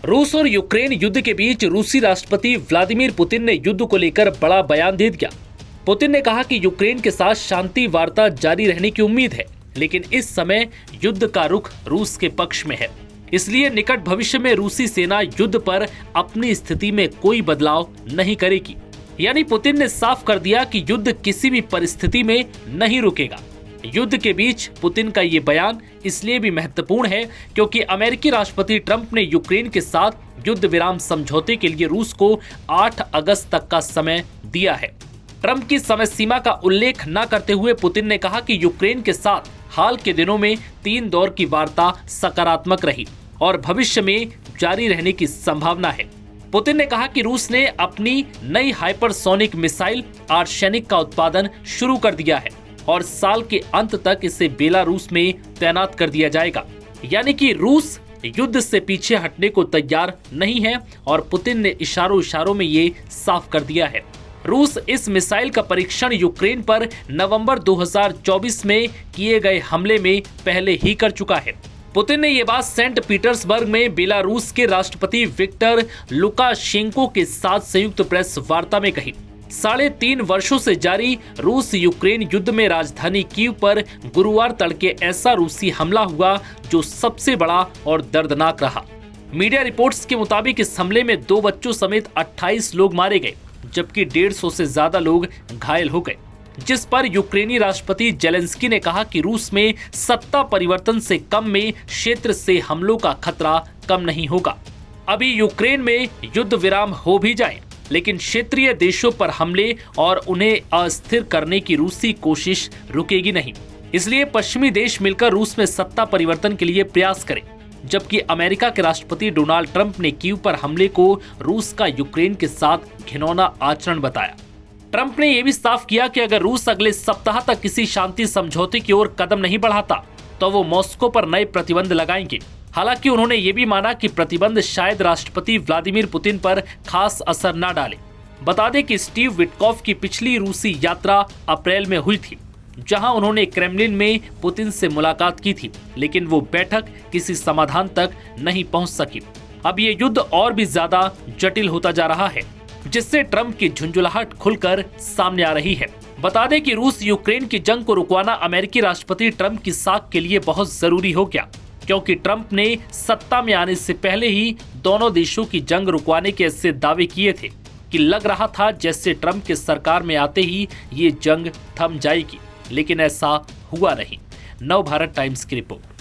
रूस और यूक्रेन युद्ध के बीच रूसी राष्ट्रपति व्लादिमीर पुतिन ने युद्ध को लेकर बड़ा बयान दे दिया। पुतिन ने कहा कि यूक्रेन के साथ शांति वार्ता जारी रहने की उम्मीद है, लेकिन इस समय युद्ध का रुख रूस के पक्ष में है। इसलिए निकट भविष्य में रूसी सेना युद्ध पर अपनी स्थिति में कोई बदलाव नहीं करेगी। यानी पुतिन ने साफ कर दिया कि युद्ध किसी भी परिस्थिति में नहीं रुकेगा। युद्ध के बीच पुतिन का ये बयान इसलिए भी महत्वपूर्ण है क्योंकि अमेरिकी राष्ट्रपति ट्रंप ने यूक्रेन के साथ युद्ध विराम समझौते के लिए रूस को 8 अगस्त तक का समय दिया है। ट्रंप की समय सीमा का उल्लेख न करते हुए पुतिन ने कहा कि यूक्रेन के साथ हाल के दिनों में 3 दौर की वार्ता सकारात्मक रही और भविष्य में जारी रहने की संभावना है। पुतिन ने कहा कि रूस ने अपनी नई हाइपरसोनिक मिसाइल आर्सेनिक का उत्पादन शुरू कर दिया है और साल के अंत तक इसे बेलारूस में तैनात कर दिया जाएगा। यानी कि रूस युद्ध से पीछे हटने को तैयार नहीं है और पुतिन ने इशारों में ये साफ कर दिया है। रूस इस मिसाइल का परीक्षण यूक्रेन पर नवंबर 2024 में किए गए हमले में पहले ही कर चुका है। पुतिन ने ये बात सेंट पीटर्सबर्ग में बेलारूस के राष्ट्रपति विक्टर लुकाशेंको के साथ संयुक्त प्रेस वार्ता में कही। 3.5 वर्षों से जारी रूस यूक्रेन युद्ध में राजधानी कीव पर गुरुवार तड़के ऐसा रूसी हमला हुआ जो सबसे बड़ा और दर्दनाक रहा। मीडिया रिपोर्ट्स के मुताबिक इस हमले में 2 बच्चों समेत 28 लोग मारे गए, जबकि 150 से ज्यादा लोग घायल हो गए, जिस पर यूक्रेनी राष्ट्रपति जेलेंस्की ने कहा कि रूस में सत्ता परिवर्तन से कम में क्षेत्र से हमलों का खतरा कम नहीं होगा। अभी यूक्रेन में युद्ध विराम हो भी जाए, लेकिन क्षेत्रीय देशों पर हमले और उन्हें अस्थिर करने की रूसी कोशिश रुकेगी नहीं। इसलिए पश्चिमी देश मिलकर रूस में सत्ता परिवर्तन के लिए प्रयास करें। जबकि अमेरिका के राष्ट्रपति डोनाल्ड ट्रंप ने कीव पर हमले को रूस का यूक्रेन के साथ घिनौना आचरण बताया। ट्रंप ने यह भी साफ किया कि अगर रूस अगले सप्ताह तक किसी शांति समझौते की ओर कदम नहीं बढ़ाता तो वो मॉस्को पर नए प्रतिबंध लगाएंगे। हालांकि उन्होंने ये भी माना कि प्रतिबंध शायद राष्ट्रपति व्लादिमीर पुतिन पर खास असर न डाले। बता दें कि स्टीव विटकॉफ की पिछली रूसी यात्रा अप्रैल में हुई थी, जहां उन्होंने क्रेमलिन में पुतिन से मुलाकात की थी, लेकिन वो बैठक किसी समाधान तक नहीं पहुंच सकी। अब ये युद्ध और भी ज्यादा जटिल होता जा रहा है, जिससे ट्रंप की झुंझुलाहट खुलकर सामने आ रही है। बता दें कि रूस यूक्रेन की जंग को रुकवाना अमेरिकी राष्ट्रपति ट्रंप की साख के लिए बहुत जरूरी हो गया, क्योंकि ट्रंप ने सत्ता में आने से पहले ही दोनों देशों की जंग रुकवाने के ऐसे दावे किए थे कि लग रहा था जैसे ट्रंप के सरकार में आते ही ये जंग थम जाएगी, लेकिन ऐसा हुआ नहीं। नवभारत टाइम्स की रिपोर्ट।